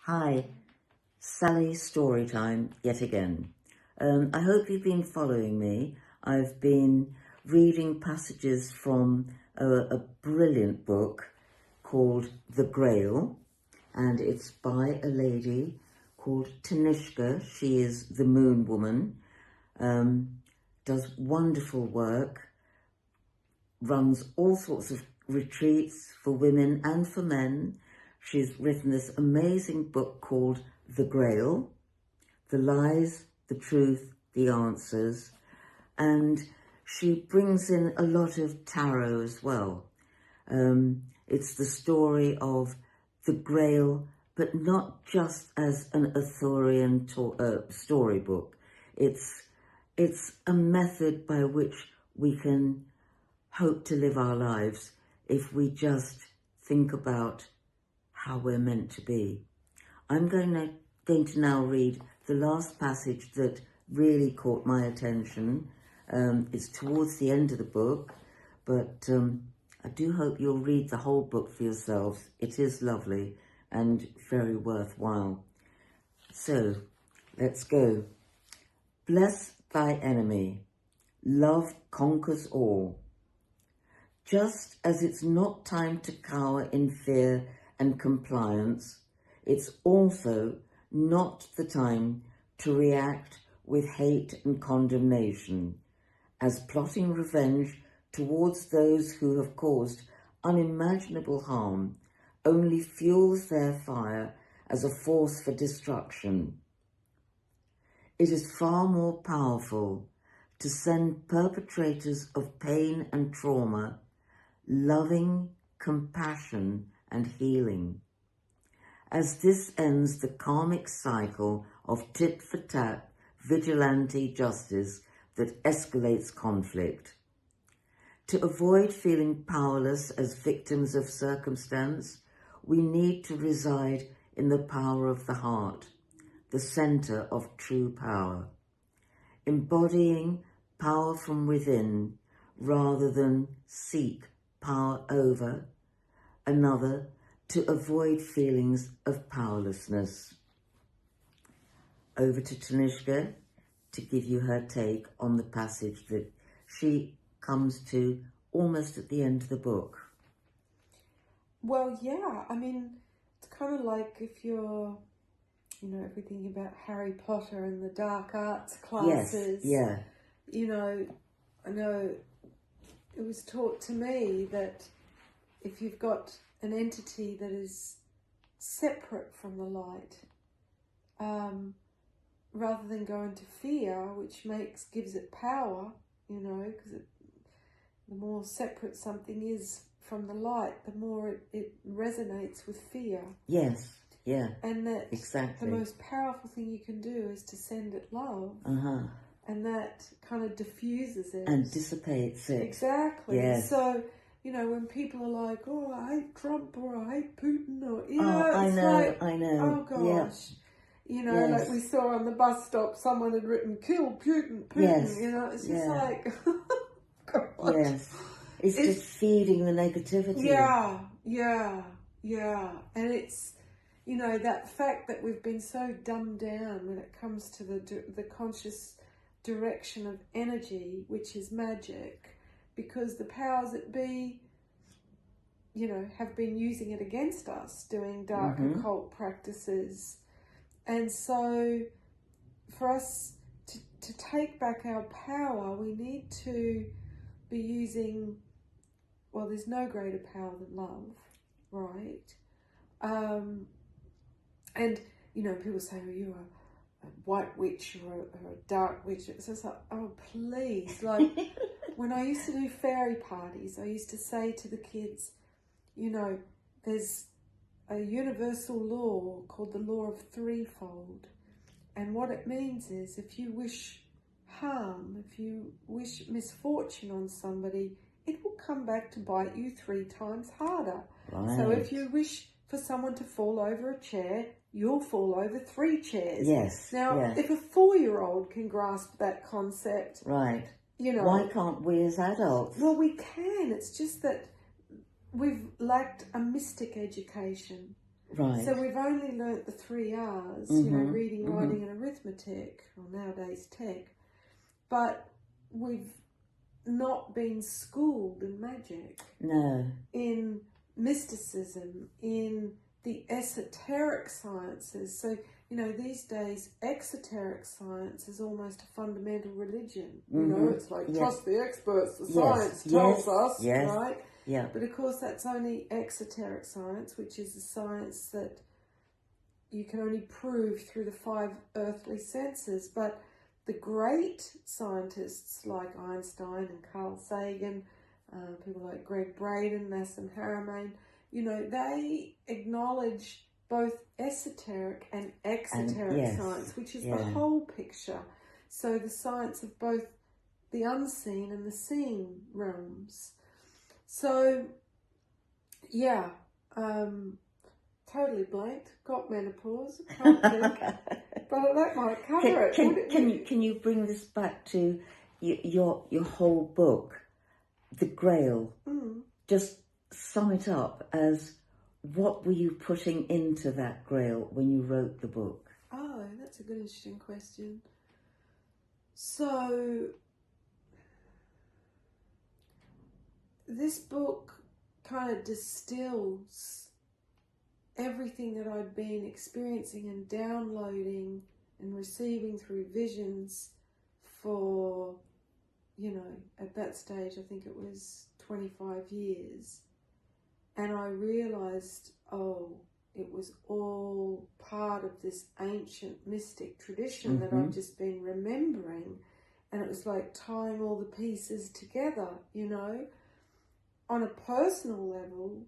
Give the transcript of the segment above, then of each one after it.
Hi, Sally Storytime yet again. I hope you've been following me. I've been reading passages from a brilliant book called The Grail, and it's by a lady called Tanishka. She is the Moon Woman, does wonderful work, runs all sorts of retreats for women and for men. She's written this amazing book called The Grail, The Lies, the Truth, the Answers, and she brings in a lot of tarot as well. It's the story of the Grail, but not just as an Arthurian storybook. It's a method by which we can hope to live our lives if we just think about how we're meant to be. I'm going to now read the last passage that really caught my attention. It's towards the end of the book, but I do hope you'll read the whole book for yourselves. It is lovely and very worthwhile. So, let's go. Bless thy enemy. Love conquers all. Just as it's not time to cower in fear and compliance, it's also not the time to react with hate and condemnation, as plotting revenge towards those who have caused unimaginable harm only fuels their fire as a force for destruction. It is far more powerful to send perpetrators of pain and trauma loving compassion and healing, as this ends the karmic cycle of tit-for-tat vigilante justice that escalates conflict. To avoid feeling powerless as victims of circumstance, we need to reside in the power of the heart, the center of true power, embodying power from within rather than seek power over another to avoid feelings of powerlessness. Over to Tanishka to give you her take on the passage that she comes to almost at the end of the book. Well, yeah, I mean, it's kind of like if you're, everything about Harry Potter and the dark arts classes. Yes, yeah. I know it was taught to me that if you've got an entity that is separate from the light, rather than go into fear, which gives it power, because the more separate something is from the light, the more it resonates with fear. Yes, yeah. And that exactly. The most powerful thing you can do is to send it love. And that kind of diffuses it. And dissipates it. Exactly. Yes. So, when people are like, oh, I hate Trump or I hate Putin or, I know. Oh gosh. Yes. Like we saw on the bus stop, someone had written, kill Putin, Yes. It's just like, God. Yes. It's just feeding the negativity. Yeah. And it's, that fact that we've been so dumbed down when it comes to the conscious direction of energy, which is magic, because the powers that be, have been using it against us, doing dark occult practices. And so for us to take back our power, we need to be using, well, there's no greater power than love, right? And, people say, oh, you're a white witch or a dark witch. It's just like, oh, please. Like, when I used to do fairy parties, I used to say to the kids, there's a universal law called the law of threefold. And what it means is if you wish harm, if you wish misfortune on somebody, it will come back to bite you 3 times harder. Right. So if you wish for someone to fall over a chair, you'll fall over 3 chairs. Yes. Now, yes. if a 4-year-old can grasp that concept, right. Why can't we as adults? Well, we can. It's just that we've lacked a mystic education. Right. So we've only learnt the 3 R's, reading, writing and arithmetic, or nowadays tech, but we've not been schooled in magic, No. in mysticism, in the esoteric sciences. So, these days, exoteric science is almost a fundamental religion. It's like, trust the experts, the science tells us, right? Yeah. But of course, that's only exoteric science, which is the science that you can only prove through the 5 earthly senses. But the great scientists like Einstein and Carl Sagan, people like Greg Braden, Nassim Haramein, they acknowledge both esoteric and exoteric science, which is the whole picture. So the science of both the unseen and the seen realms. So, totally blanked, got menopause, can't think, but that might cover it. Can you bring this back to your whole book, The Grail? Just sum it up as, what were you putting into that Grail when you wrote the book? Oh, that's a good, interesting question. So, this book kind of distills everything that I'd been experiencing and downloading and receiving through visions for, at that stage, I think it was 25 years. And I realised, it was all part of this ancient mystic tradition that I've just been remembering. And it was like tying all the pieces together, On a personal level,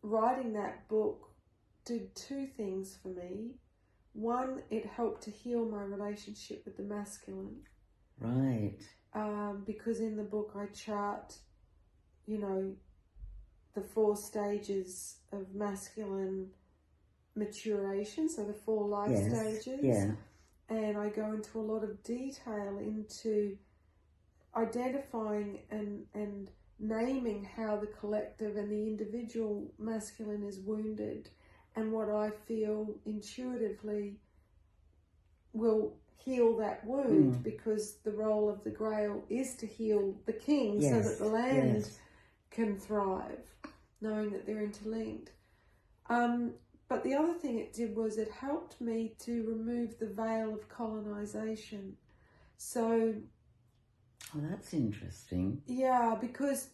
writing that book did 2 things for me. One, it helped to heal my relationship with the masculine. Right. Because in the book I chart, the 4 stages of masculine maturation, so the 4 life stages. Yeah. And I go into a lot of detail into identifying and naming how the collective and the individual masculine is wounded, and what I feel intuitively will heal that wound, because the role of the Grail is to heal the king so that the land can thrive, knowing that they're interlinked. But the other thing it did was it helped me to remove the veil of colonization. So... Oh, that's interesting. Yeah, because,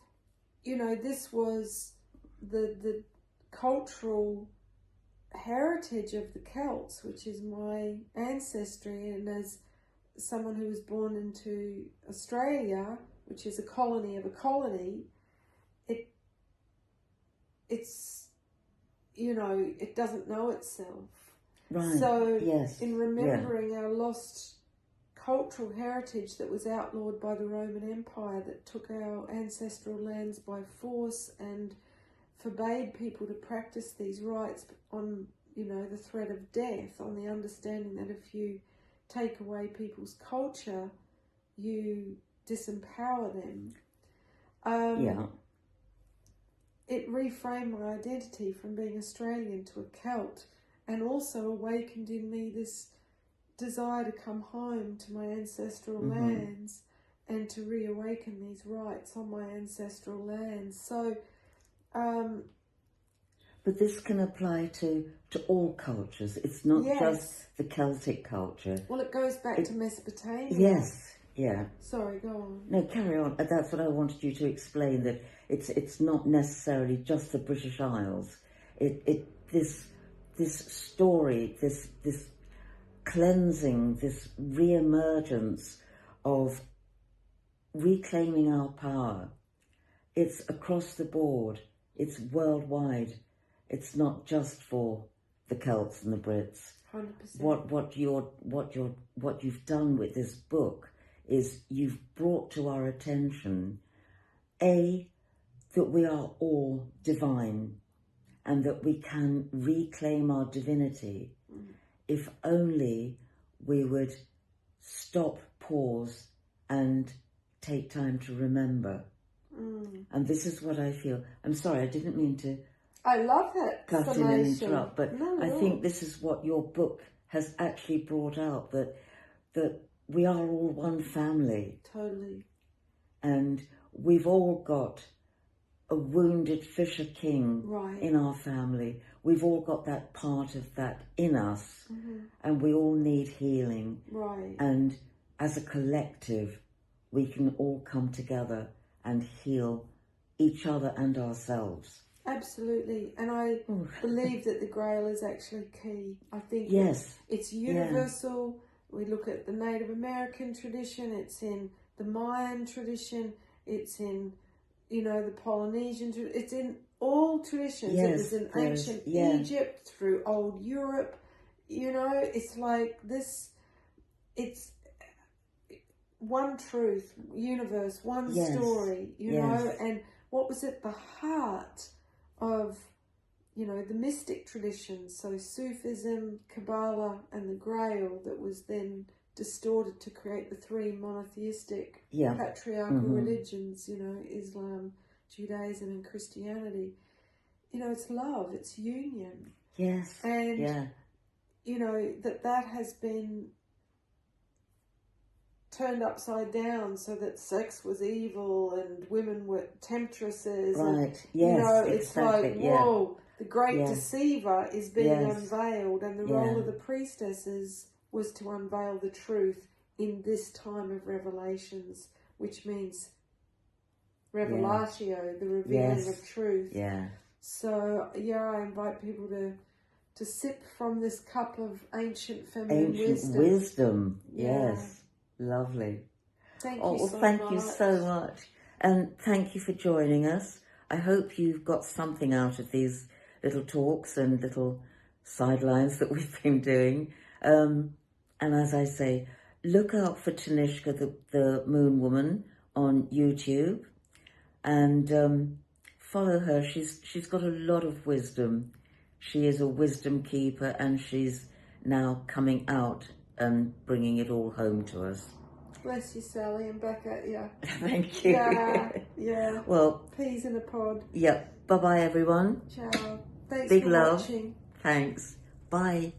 this was the cultural heritage of the Celts, which is my ancestry, and as someone who was born into Australia, which is a colony of a colony, it's, it doesn't know itself. Right. So in remembering our lost cultural heritage that was outlawed by the Roman Empire, that took our ancestral lands by force and forbade people to practice these rites on, the threat of death, on the understanding that if you take away people's culture, you disempower them. It reframed my identity from being Australian to a Celt, and also awakened in me this desire to come home to my ancestral lands and to reawaken these rites on my ancestral lands. So, but this can apply to all cultures. It's not just the Celtic culture. Well, it goes back to Mesopotamia. Yes, yeah. Sorry, go on. No, carry on. That's what I wanted you to explain, that it's not necessarily just the British Isles. This story, this cleansing, this re-emergence of reclaiming our power. It's across the board. It's worldwide. It's not just for the Celts and the Brits. 100%. What you've done with this book is you've brought to our attention, A, that we are all divine, and that we can reclaim our divinity if only we would stop, pause, and take time to remember. And this is what I feel. I'm sorry, I didn't mean to I love that cut in and summation. interrupt, but No, I no. think this is what your book has actually brought out, that we are all one family. Totally. And we've all got a wounded Fisher King Right. in our family. We've all got that part of that in us, and we all need healing. Right. And as a collective, we can all come together and heal each other and ourselves. Absolutely. And I believe that the Grail is actually key. I think Yes. it's universal. We look at the Native American tradition, it's in the Mayan tradition, it's in, you know, the Polynesian tradition, it's in all traditions. Yes, it was in ancient Egypt, through old Europe, you know, it's like this, it's one truth, universe, one story, you know, and what was at the heart of, you know, the mystic traditions, so Sufism, Kabbalah and the Grail, that was then distorted to create the three monotheistic patriarchal religions, you know, Islam, Judaism and Christianity. You know, it's love, it's union. Yes. And, you know, that has been turned upside down so that sex was evil and women were temptresses. Right, and, yes, you know, exactly, it's like, whoa, the great deceiver is being unveiled, and the role of the priestesses was to unveil the truth in this time of revelations, which means revelatio, the revealing of truth. Yeah. So, I invite people to sip from this cup of ancient feminine wisdom. Yes. Lovely. Thank you so thank much. you so much. And thank you for joining us. I hope you've got something out of these little talks and little sidelines that we've been doing. And as I say, look out for Tanishka, the Moon Woman, on YouTube, and follow her. She's got a lot of wisdom. She is a wisdom keeper, and she's now coming out and bringing it all home to us. Bless you, Sally, and back at you. Thank you. Yeah. Well, peas in a pod. Yep. Bye-bye, everyone. Ciao. Thanks Big for love. watching. Thanks. Bye.